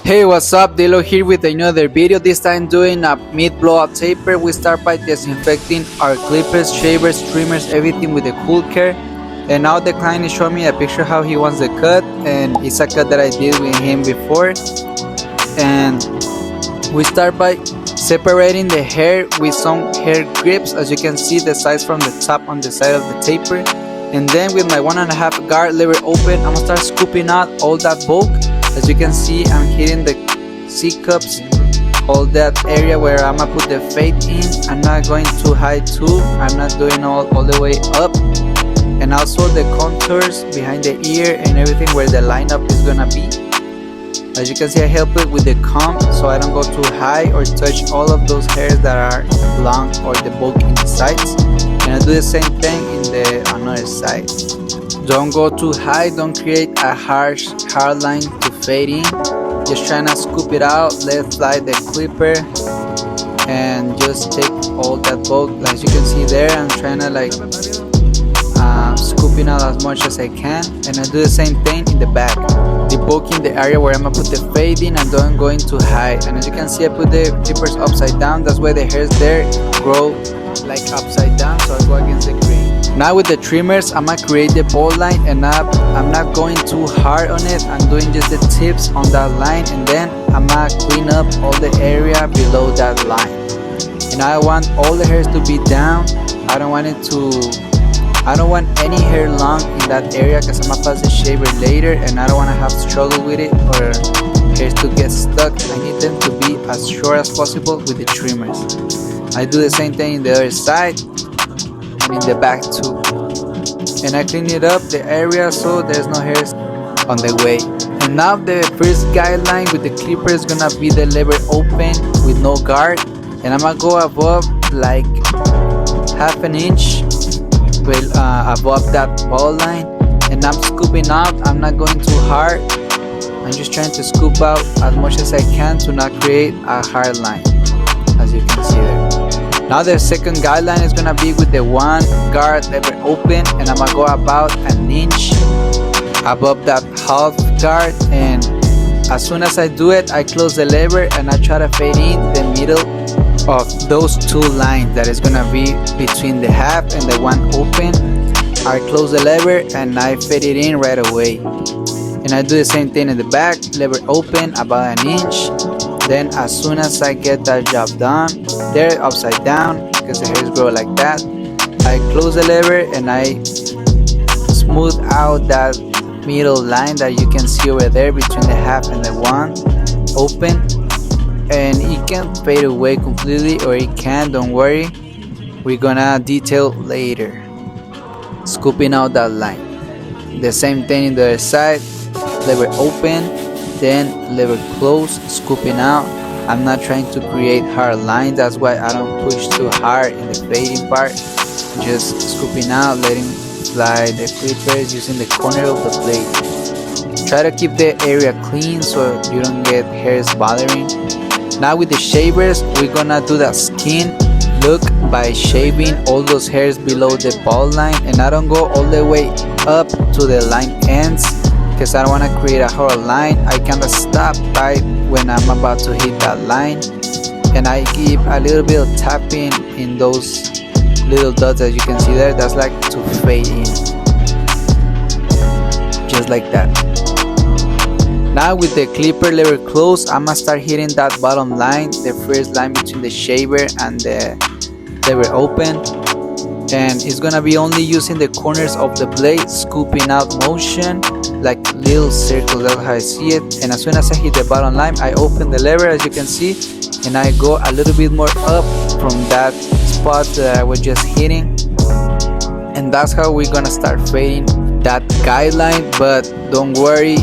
Hey, what's up? Dilo here with another video, this time doing a mid blowout taper. We start by disinfecting our clippers, shavers, trimmers, everything with the cool care. And now the client is showing me a picture how he wants the cut, and it's a cut that I did with him before. And we start by separating the hair with some hair grips, as you can see the size from the top on the side of the taper. And then with my 1.5 guard lever open, I'm gonna start scooping out all that bulk. As you can see, I'm hitting the C-cups, all that area where I'm gonna put the fade in. I'm not going too high too, I'm not doing all the way up. And also the contours behind the ear and everything where the lineup is gonna be. As you can see, I help it with the comb so I don't go too high or touch all of those hairs that are long or the bulk in the sides. And I do the same thing in the another side. Don't go too high, don't create a harsh hard line to fade in. Just trying to scoop it out, let fly the clipper and just take all that bulk. As you can see there, I'm trying to like scooping out as much as I can. And I do the same thing in the back, debulking the area where I'm gonna put the fade in and don't going too high. And as you can see, I put the clippers upside down, that's why the hairs there grow like upside down, so I go against the grain. Now with the trimmers, I'm gonna create the ball line, and I'm not going too hard on it. I'm doing just the tips on that line, and then I'm gonna clean up all the area below that line. And I want all the hairs to be down. I don't want any hair long in that area because I'm gonna pass the shaver later, and I don't want to have struggle with it or hairs to get stuck. I need them to be as short as possible with the trimmers. I do the same thing in the other side and in the back too. And I clean it up the area so there's no hairs on the way. And now the first guideline with the clipper is gonna be the lever open with no guard. And I'm gonna go above like ½ inch above that ball line. And I'm scooping out, I'm not going too hard. I'm just trying to scoop out as much as I can to not create a hard line, as you can see there. Now the second guideline is gonna be with the 1 guard lever open, and I'm gonna go about an inch above that half guard. And as soon as I do it, I close the lever and I try to fade in the middle of those two lines that is gonna be between the half and the 1 open. I close the lever and I fade it in right away. And I do the same thing in the back, lever open about an inch. Then as soon as I get that job done, they're upside down because the hairs grow like that. I close the lever and I smooth out that middle line that you can see over there between the half and the 1 open. And it can fade away completely, or it can, don't worry. We're gonna detail later. Scooping out that line. The same thing in the other side, lever open, then lever close, scooping out. I'm not trying to create hard lines, that's why I don't push too hard in the fading part. Just scooping out, letting fly the clippers using the corner of the blade. Try to keep the area clean so you don't get hairs bothering. Now with the shavers, we're gonna do that skin look by shaving all those hairs below the ball line. And I don't go all the way up to the line ends because I don't want to create a hard line. I kind of stop right when I'm about to hit that line, and I keep a little bit of tapping in those little dots as you can see there. That's like to fade in, just like that. Now with the clipper lever close, I'm gonna start hitting that bottom line, the first line between the shaver and the lever open. And it's gonna be only using the corners of the blade, scooping out motion like little circles. That's how I see it. And as soon as I hit the bottom line, I open the lever as you can see, and I go a little bit more up from that spot that I was just hitting. And that's how we're gonna start fading that guideline. But don't worry,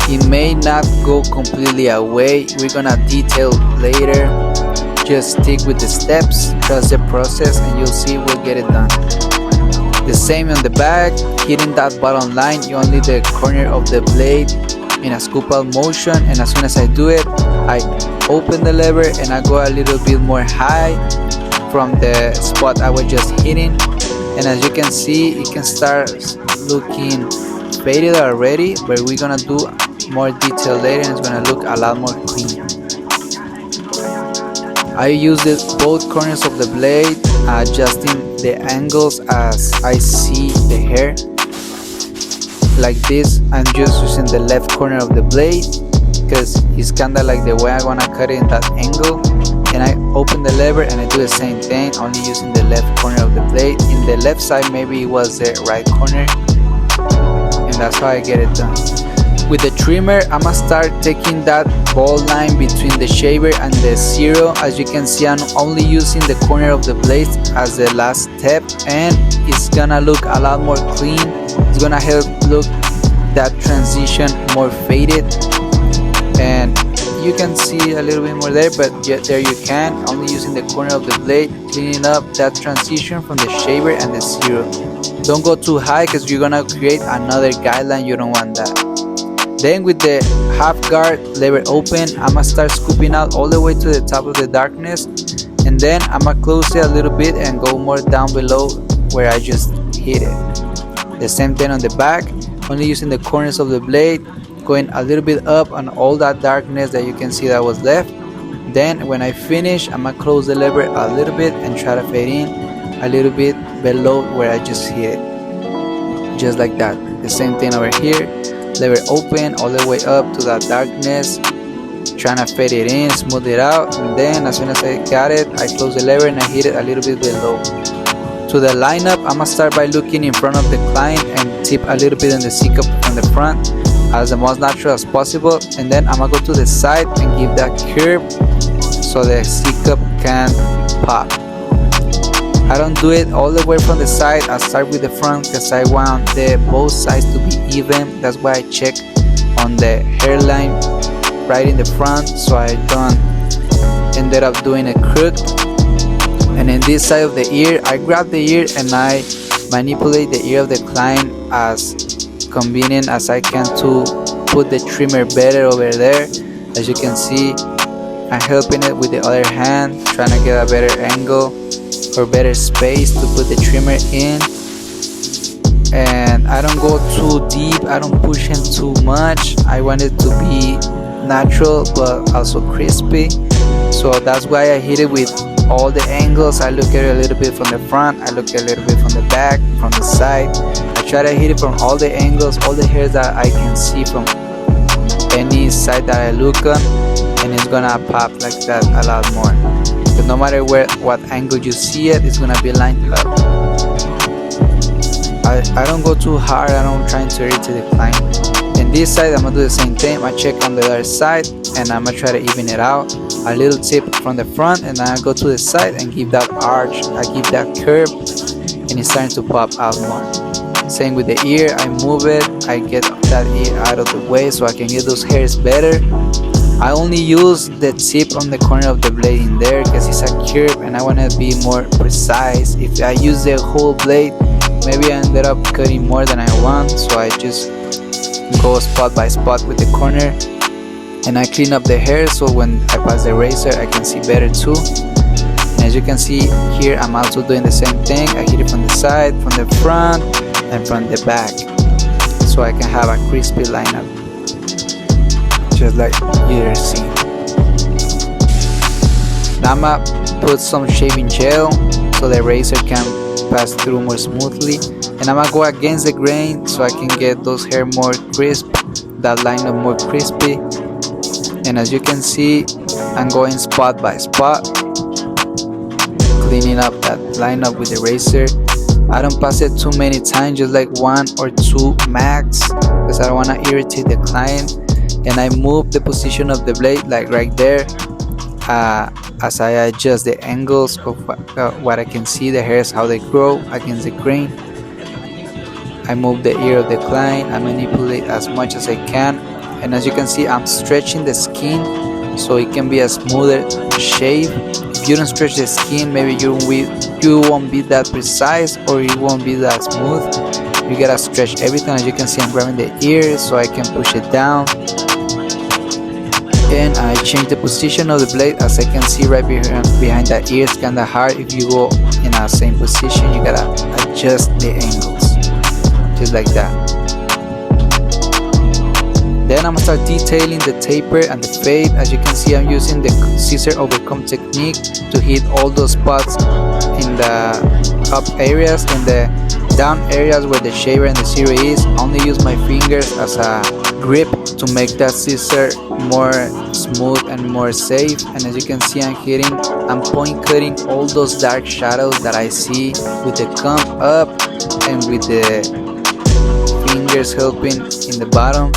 it may not go completely away. We're gonna detail later. Just stick with the steps, trust the process, and you'll see we'll get it done. The same on the back, hitting that bottom line, you only the corner of the blade in a scoop out motion. And as soon as I do it, I open the lever and I go a little bit more high from the spot I was just hitting. And as you can see, it can start looking faded already, but we're gonna do more detail later and it's gonna look a lot more clean. I used both corners of the blade, adjusting the angles as I see the hair. Like this, I'm just using the left corner of the blade because it's kinda like the way I wanna cut it in that angle. And I open the lever and I do the same thing, only using the left corner of the blade. In the left side, maybe it was the right corner, and that's how I get it done. With the trimmer, I'm gonna start taking that ball line between the shaver and the zero. As you can see, I'm only using the corner of the blade as the last step, and it's gonna look a lot more clean. It's gonna help look that transition more faded, and you can see a little bit more there, but there you can, only using the corner of the blade, cleaning up that transition from the shaver and the zero. Don't go too high because you're gonna create another guideline. You don't want that. Then with the half guard lever open, I'm gonna start scooping out all the way to the top of the darkness, and then I'm gonna close it a little bit and go more down below where I just hit it. The same thing on the back, only using the corners of the blade, going a little bit up on all that darkness that you can see that was left. Then when I finish, I'm gonna close the lever a little bit and try to fade in a little bit below where I just hit it, just like that. The same thing over here, lever open all the way up to that darkness, trying to fade it in, smooth it out, and then as soon as I got it, I close the lever and I hit it a little bit below. To the lineup, I'm gonna start by looking in front of the client and tip a little bit on the C-cup from the front as the most natural as possible, and then I'm gonna go to the side and give that curve so the C-cup can pop. I don't do it all the way from the side. I start with the front because I want both sides to be even. That's why I check on the hairline right in the front so I don't ended up doing a crook. And in this side of the ear, I grab the ear and I manipulate the ear of the client as convenient as I can to put the trimmer better over there. As you can see, I'm helping it with the other hand, trying to get a better angle or better space to put the trimmer in. And I don't go too deep, I don't push him too much. I want it to be natural but also crispy, so that's why I hit it with all the angles. I look at it a little bit from the front, I look at it a little bit from the back, from the side. I try to hit it from all the angles, all the hairs that I can see from any side that I look on, and it's gonna pop like that a lot more. But no matter what angle you see it, it's gonna be lined up. I don't go too hard, I don't try to irritate the client. In this side, I'm gonna do the same thing. I check on the other side and I'm gonna try to even it out. A little tip from the front, and then I go to the side and give that arch, I give that curve, and it's starting to pop out more. Same with the ear, I move it, I get that ear out of the way so I can get those hairs better. I only use the tip on the corner of the blade in there because it's a curve and I want to be more precise. If I use the whole blade, maybe I ended up cutting more than I want, so I just go spot by spot with the corner and I clean up the hair so when I pass the razor I can see better too. And as you can see here, I'm also doing the same thing. I hit it from the side, from the front, and from the back so I can have a crispy lineup, just like you're seeing. Now I'm gonna put some shaving gel so the razor can pass through more smoothly, and I'm gonna go against the grain so I can get those hair more crisp, that lineup more crispy. And as you can see, I'm going spot by spot, cleaning up that lineup with the razor. I don't pass it too many times, just like 1 or 2 max, because I don't want to irritate the client. And I move the position of the blade like right there as I adjust the angles of what I can see the hairs, how they grow against the grain. I move the ear of the client, I manipulate as much as I can, and as you can see, I'm stretching the skin so it can be a smoother shave. If you don't stretch the skin, maybe you won't be that precise or it won't be that smooth. You gotta stretch everything. As you can see, I'm grabbing the ear so I can push it down, and I change the position of the blade. As I can see right behind that ear, it's kinda hard. If you go in the same position, you gotta adjust the angles, just like that. Then I'm gonna start detailing the taper and the fade. As you can see, I'm using the scissor overcome technique to hit all those spots in the up areas and the down areas where the shaver and the zero is. I only use my fingers as a grip to make that scissor more smooth and more safe. And as you can see, I'm point cutting all those dark shadows that I see with the comb up and with the fingers helping in the bottom.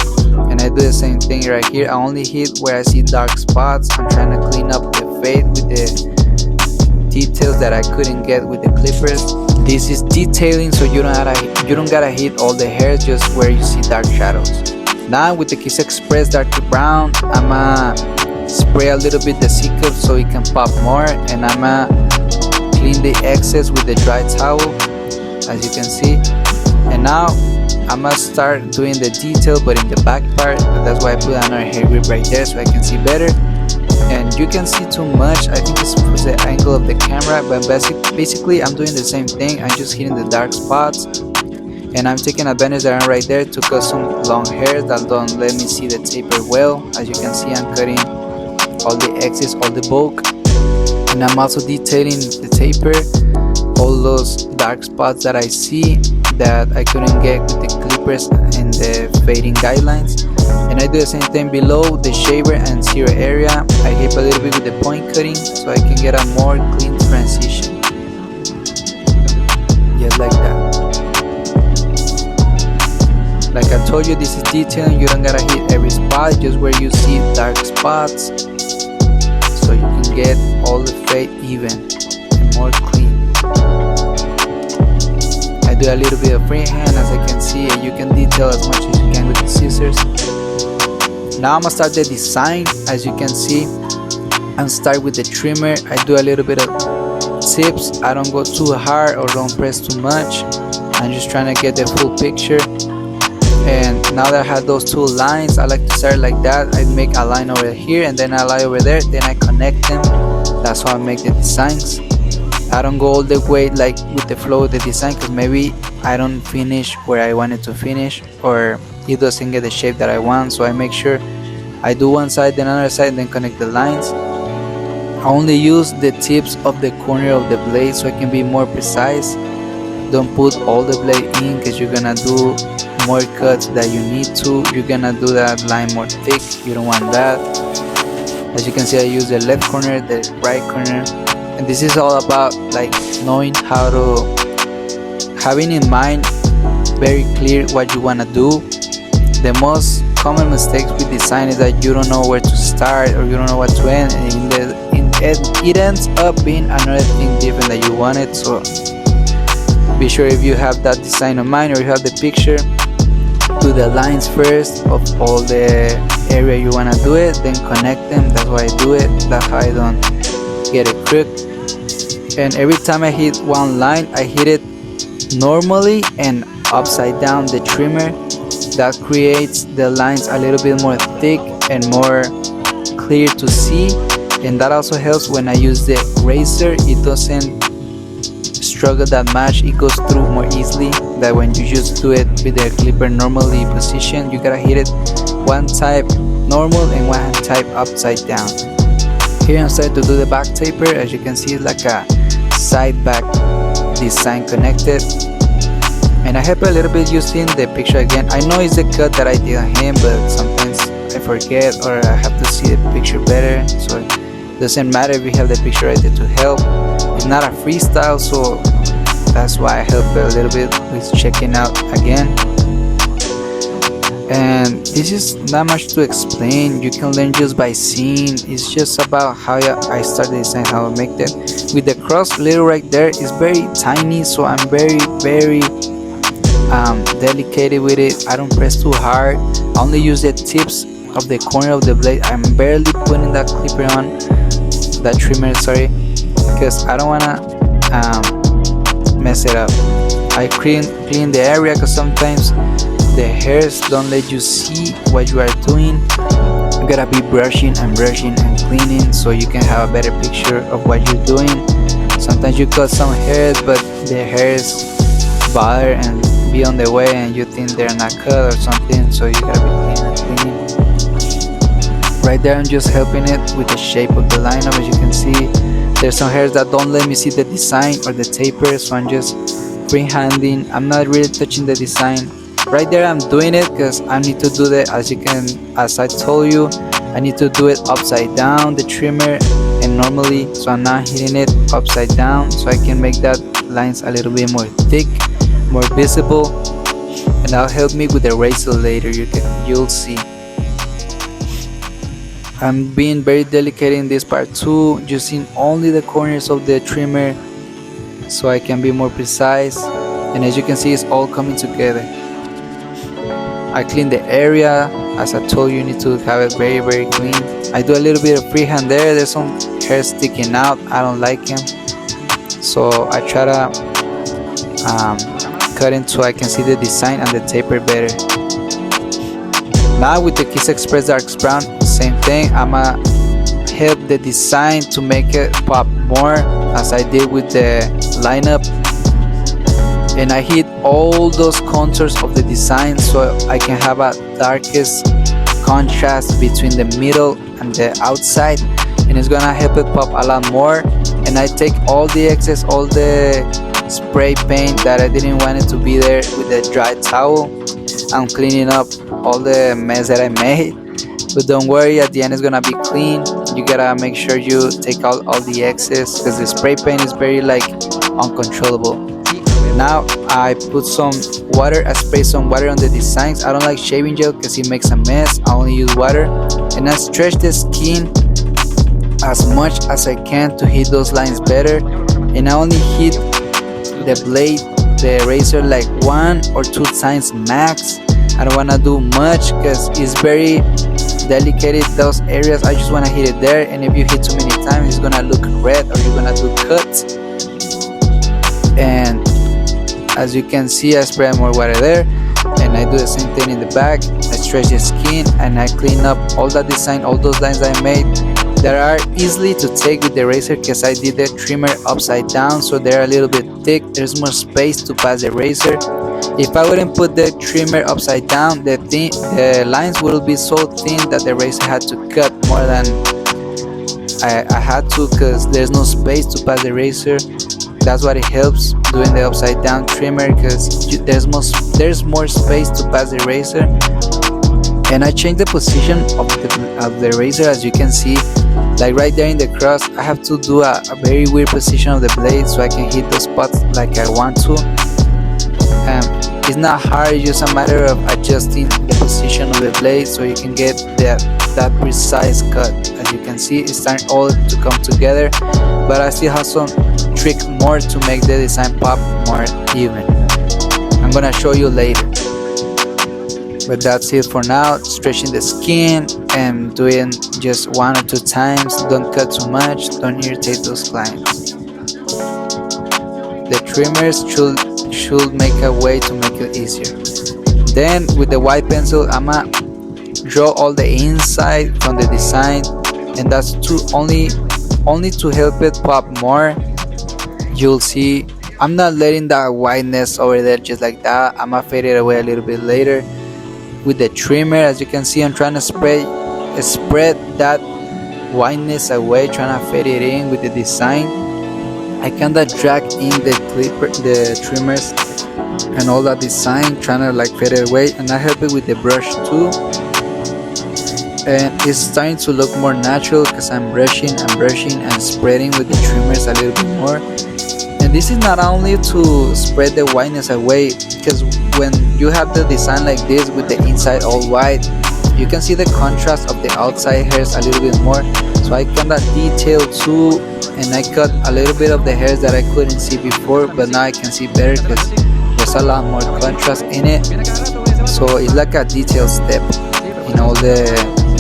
And I do the same thing right here. I only hit where I see dark spots. I'm trying to clean up the fade with the details that I couldn't get with the clippers. This is detailing, so you don't gotta hit all the hairs, just where you see dark shadows. Now with the Kiss Express Dark to Brown, I'ma spray a little bit the C-cup so it can pop more, and I'ma clean the excess with the dry towel, as you can see. And now I'ma start doing the detail, but in the back part. That's why I put another hair grip right there so I can see better. And you can see too much. I think it's the angle of the camera, but basically I'm doing the same thing. I'm just hitting the dark spots, and I'm taking advantage that I'm right there to cut some long hairs that don't let me see the taper well. As you can see, I'm cutting all the excess, all the bulk, and I'm also detailing the taper, all those dark spots that I see that I couldn't get with the clippers and the fading guidelines. And I do the same thing below the shaver and zero area. I hit a little bit with the point cutting so I can get a more clean transition, just like that. Like I told you, this is detailing. You don't gotta hit every spot, just where you see dark spots, so you can get all the fade even and more clean. I do a little bit of freehand, as I can see, and you can detail as much as you can with the scissors. Now I'm gonna start the design. As you can see, I'm start with the trimmer. I do a little bit of tips. I don't go too hard or don't press too much. I'm just trying to get the full picture. And now that I have those two lines, I like to start like that. I make a line over here and then a line over there, then I connect them. That's how I make the designs. I don't go all the way like with the flow of the design, because maybe I don't finish where I wanted to finish, or it doesn't get the shape that I want. So I make sure I do one side, then another side, then connect the lines. I only use the tips of the corner of the blade so I can be more precise. Don't put all the blade in, because you're gonna do more cuts that you need to. You're gonna do that line more thick. You don't want that. As you can see, I use the left corner, the right corner, and this is all about like knowing how to, having in mind very clear what you want to do. The most common mistakes with design is that you don't know where to start, or you don't know what to end, and it ends up being another thing different that you wanted. So be sure, if you have that design in mind or you have the picture, do the lines first of all the area you want to do it, then connect them. That's why I do it. That's how I don't get it crooked. And every time I hit one line, I hit it normally and upside down the trimmer. That creates the lines a little bit more thick and more clear to see. And that also helps when I use the razor. It doesn't struggle that much. It goes through more easily than when you just do it with the clipper normally positioned. You gotta hit it one type normal and one type upside down. Here I'm starting to do the back taper. As you can see, it's like a side back design connected, and I help a little bit using the picture again. I know it's the cut that I did on him, but sometimes I forget or I have to see the picture better, so it doesn't matter if you have the picture right there to help. It's not a freestyle, so that's why I help a little bit with checking out again. And this is not much to explain. You can learn just by seeing. It's just about how I start the design, how I make them. With the cross little right there, it's very tiny, so I'm very delicate with it. I don't press too hard. I only use the tips of the corner of the blade. I'm barely putting that clipper on, that trimmer, sorry, because I don't wanna mess it up. I clean the area, because sometimes the hairs don't let you see what you are doing. You gotta be brushing and cleaning so you can have a better picture of what you're doing. Sometimes you cut some hairs, but the hairs bother and be on the way, and you think they're not cut or something, so you gotta be cleaning. Right there I'm just helping it with the shape of the lineup. As you can see, there's some hairs that don't let me see the design or the taper, so I'm just freehanding. I'm not really touching the design. Right there I'm doing it because I need to do that, as I told you, I need to do it upside down, the trimmer, and normally, so I'm not hitting it upside down, so I can make that lines a little bit more thick, more visible, and that'll help me with the razor later. You'll see. I'm being very delicate in this part too, using only the corners of the trimmer so I can be more precise, and as you can see, it's all coming together. I clean the area. As I told you, you need to have it very, very clean. I do a little bit of freehand there. There's some hair sticking out. I don't like them, so I try to cut it so I can see the design and the taper better. Now with the Kiss Express Darks Brown, same thing. I'ma help the design to make it pop more, as I did with the lineup, and I hit all those contours of the design so I can have a darkest contrast between the middle and the outside, and it's gonna help it pop a lot more. And I take all the excess, all the spray paint that I didn't want it to be there with the dry towel. I'm cleaning up all the mess that I made, but don't worry, at the end it's gonna be clean. You gotta make sure you take out all the excess because the spray paint is very uncontrollable. Now I put some water, I spray some water on the designs. I don't like shaving gel because it makes a mess. I only use water, and I stretch the skin as much as I can to hit those lines better. And I only hit the blade, the razor, like 1 or 2 times max. I don't want to do much because it's very delicate, those areas. I just want to hit it there, and if you hit too many times, it's gonna look red or you're gonna do cuts. And as you can see, I spray more water there, and I do the same thing in the back. I stretch the skin and I clean up all that design, all those lines I made that are easily to take with the razor because I did the trimmer upside down, so they're a little bit thick. There's more space to pass the razor. If I wouldn't put the trimmer upside down, the lines would be so thin that the razor had to cut more than I had to, because there's no space to pass the razor. That's what it helps doing the upside down trimmer, because there's more space to pass the razor. And I changed the position of the razor, as you can see, like right there in the cross. I have to do a very weird position of the blade so I can hit the spots like I want to. It's not hard, it's just a matter of adjusting the position of the blade so you can get that precise cut. As you can see, it's starting all to come together, but I still have some trick more to make the design pop more even. I'm gonna show you later. But that's it for now. Stretching the skin and doing just 1 or 2 times. Don't cut too much, don't irritate those clients. The trimmers should make a way to make it easier. Then with the white pencil, I'ma draw all the inside from the design, and that's only to help it pop more. You'll see I'm not letting that whiteness over there just like that. I'ma fade it away a little bit later with the trimmer. As you can see, I'm trying to spread that whiteness away, trying to fade it in with the design. I kinda drag in the trimmers and all that design, trying to fade it away, and I help it with the brush too. And it's starting to look more natural because I'm brushing and spreading with the trimmers a little bit more. And this is not only to spread the whiteness away, because when you have the design like this with the inside all white, you can see the contrast of the outside hairs a little bit more. So I kinda detail too, and I cut a little bit of the hairs that I couldn't see before, but now I can see better because there's a lot more contrast in it. So it's like a detail step in all the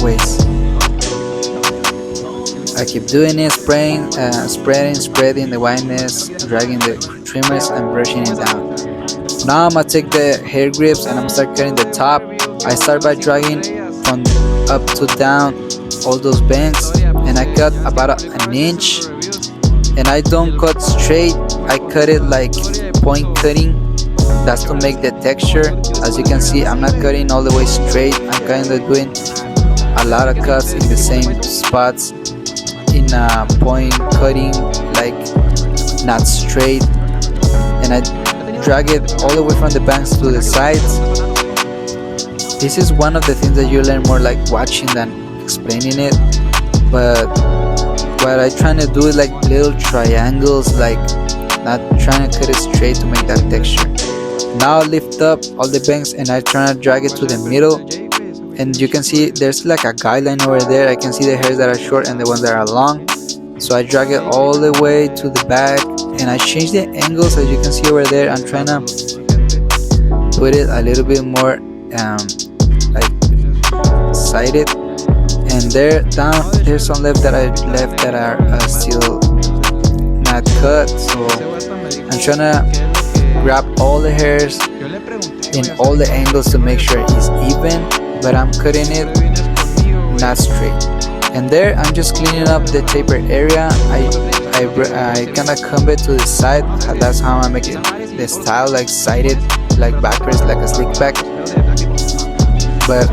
ways. I keep doing it, spreading the whiteness, dragging the trimmers and brushing it down. Now I'm gonna take the hair grips and I'm gonna start cutting the top. I start by dragging from up to down all those bends, and I cut about an inch. And I don't cut straight, I cut it like point cutting. That's to make the texture. As you can see, I'm not cutting all the way straight. I'm kind of doing a lot of cuts in the same spots, in a point cutting, like not straight, and I drag it all the way from the bangs to the sides. This is one of the things that you learn more like watching than explaining it, but what I trying to do is like little triangles, like not trying to cut it straight to make that texture. Now I lift up all the bangs and I try to drag it to the middle, and you can see there's like a guideline over there. I can see the hairs that are short and the ones that are long, so I drag it all the way to the back and I change the angles. As you can see over there, I'm trying to put it a little bit more like sided, and there down there's some left that I left that are still not cut, so I'm trying to grab all the hairs in all the angles to make sure it's even, but I'm cutting it not straight. And there I'm just cleaning up the taper area. I kind of comb it to the side. That's how I make it the style, like sided, like backwards, like a slick back. But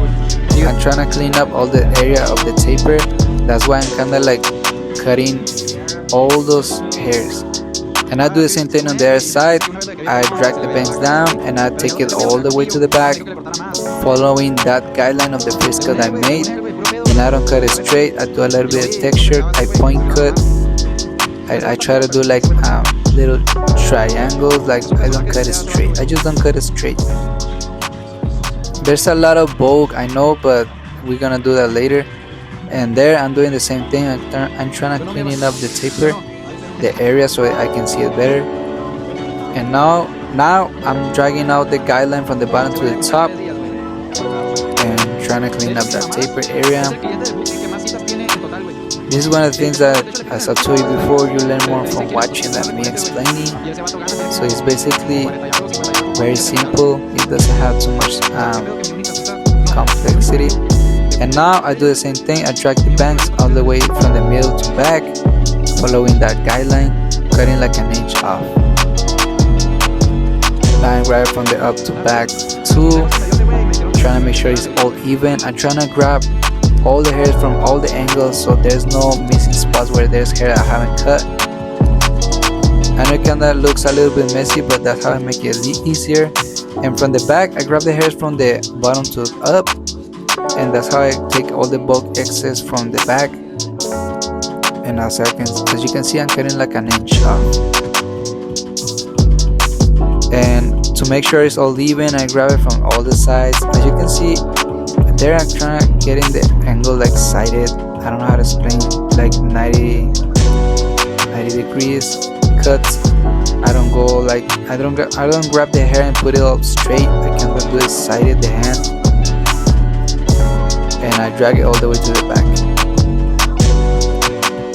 I'm trying to clean up all the area of the taper. That's why I'm kind of like cutting all those hairs. And I do the same thing on the other side. I drag the bangs down and I take it all the way to the back, following that guideline of the first cut I made. And I don't cut it straight. I do a little bit of texture. I point cut. I try to do like little triangles. Like I don't cut it straight. I just don't cut it straight. There's a lot of bulk, I know, but we're gonna do that later. And there I'm doing the same thing. I'm trying to clean up the taper, the area, so I can see it better. And now I'm dragging out the guideline from the bottom to the top and trying to clean up that taper area. This is one of the things that, as I told you before, you learn more from watching than me explaining. So it's basically very simple. It doesn't have too much complexity. And now I do the same thing. I drag the bangs all the way from the middle to back, following that guideline, cutting like an inch off. Line right from the up to back too, trying to make sure it's all even. I'm trying to grab all the hairs from all the angles, so there's no missing spots where there's hair I haven't cut. I know it kinda looks a little bit messy, but that's how I make it easier. And from the back, I grab the hairs from the bottom to up, and that's how I take all the bulk excess from the back. And as you can see, I'm cutting like an inch off. And to make sure it's all even, I grab it from all the sides. As you can see, there I'm trying to get in the angle like sided. I don't know how to explain, like 90 degrees cuts. I don't go like I don't grab the hair and put it up straight. I kind of do it sided, the hand, and I drag it all the way to the back.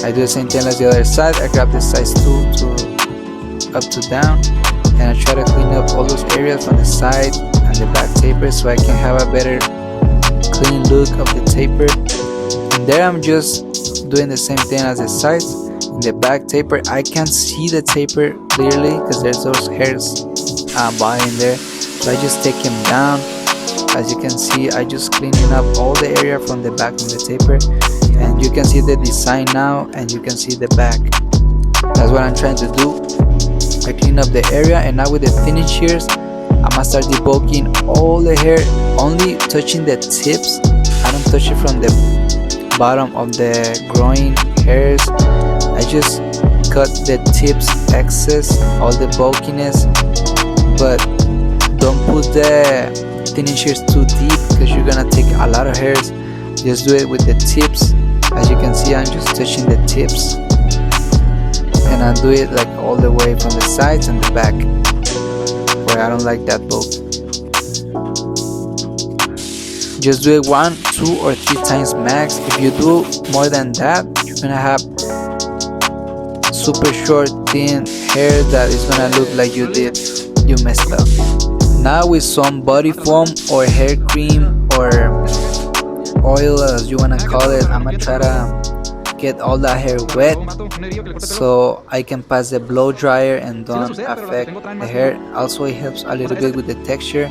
I do the same thing as the other side. I grab the size 2 to up to down, and I try to clean up all those areas from the side and the back taper, so I can have a better clean look of the taper. And there I'm just doing the same thing as the sides. In the back taper, I can see the taper clearly because there's those hairs behind there, so I just take them down. As you can see, I just cleaning up all the area from the back of the taper, and you can see the design now, and you can see the back. That's what I'm trying to do. I clean up the area, and now with the finish shears, I'm gonna start debulking all the hair, only touching the tips. I don't touch it from the bottom of the growing hairs. I just cut the tips excess, all the bulkiness, but don't put the thinning shears too deep because you're gonna take a lot of hairs. Just do it with the tips. As you can see, I'm just touching the tips, and I do it like all the way from the sides and the back, where I don't like that bulk. Just do it 1, 2, or 3 times max. If you do more than that, you're gonna have super short, thin hair that is gonna look like you messed up. Now with some body foam or hair cream or oil, as you wanna call it, I'm gonna try to get all that hair wet so I can pass the blow dryer and don't affect the hair. Also, it helps a little bit with the texture.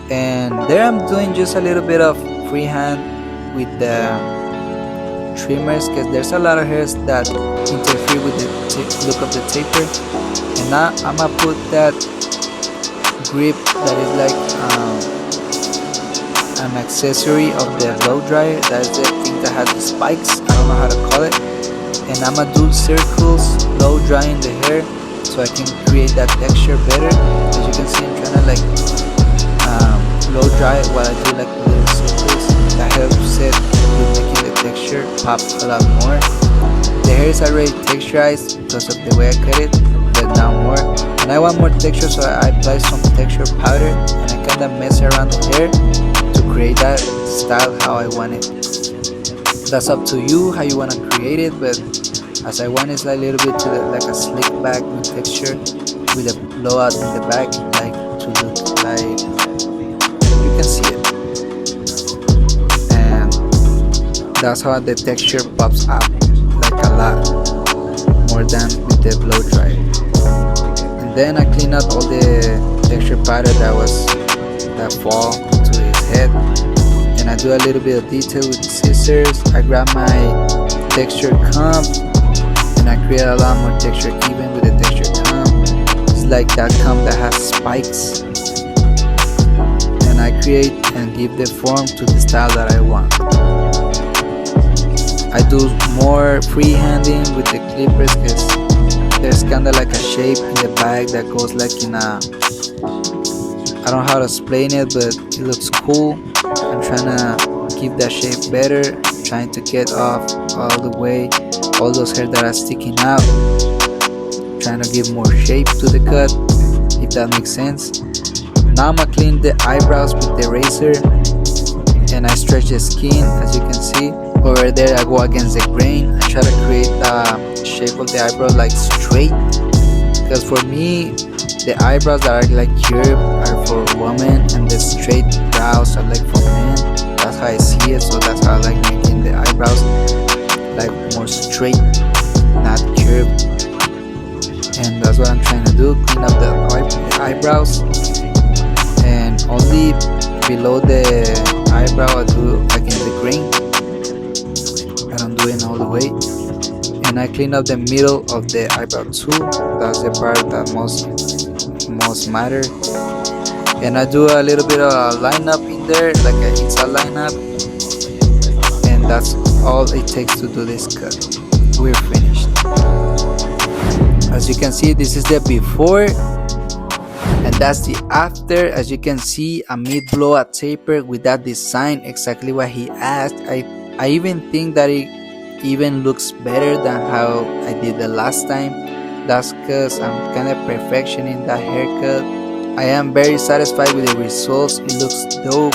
And there I'm doing just a little bit of freehand with the trimmers, because there's a lot of hairs that interfere with the look of the taper. And now I'm gonna put that grip that is like an accessory of the blow dryer. That is the thing that has the spikes, I don't know how to call it. And I'm gonna do circles blow drying the hair so I can create that texture better. As you can see, I'm trying to like blow dry it while I do like little circles. That helps it with making the texture pop a lot more. The hair is already texturized because of the way I cut it, but now more. And I want more texture, so I apply some texture powder and I kinda mess around the hair to create that style how I want it. That's up to you how you want to create it, but as I want, it's like a little bit to the, like a slick back with texture with a blowout in the back, like to look like you can see it. And that's how the texture pops up, like a lot more than with the blow dryer. And then I clean out all the texture powder that fall to his head. And I do a little bit of detail with the scissors. I grab my texture comb and I create a lot more texture even with the texture comb. It's like that comb that has spikes. And I create and give the form to the style that I want. I do more freehanding with the clippers because there's kinda like a shape in the back that goes like in a, I don't know how to explain it, but it looks cool. I'm trying to keep that shape better, trying to get off all the way all those hairs that are sticking out, trying to give more shape to the cut, if that makes sense. Now I'm gonna clean the eyebrows with the razor and I stretch the skin. As you can see over there, I go against the grain. I try to create the shape of the eyebrow like straight, because for me the eyebrows that are like curved are for women and the straight brows are like for men. That's how I see it, so that's how I like making the eyebrows like more straight, not curved. And that's what I'm trying to do, clean up the eyebrows. And only below the eyebrow I do like in the grain, I don't do it all the way. And I clean up the middle of the eyebrow too. That's the part that most matter. And I do a little bit of a lineup in there, like an inside lineup, and that's all it takes to do this cut. We're finished. As you can see, this is the before and that's the after. As you can see, a mid blowout taper with that design, exactly what he asked. I even think that it even looks better than how I did the last time. That's because I'm kind of perfectioning that haircut. I am very satisfied with the results. It looks dope.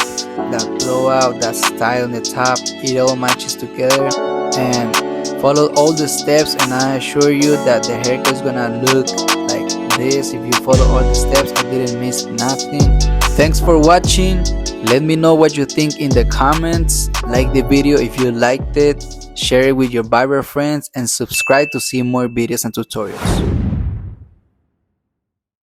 That blowout, that style on the top, it all matches together. And follow all the steps and I assure you that the haircut is gonna look like this. If you follow all the steps, I didn't miss nothing. Thanks for watching. Let me know what you think in the comments. Like the video if you liked it. Share it with your barber friends and subscribe to see more videos and tutorials.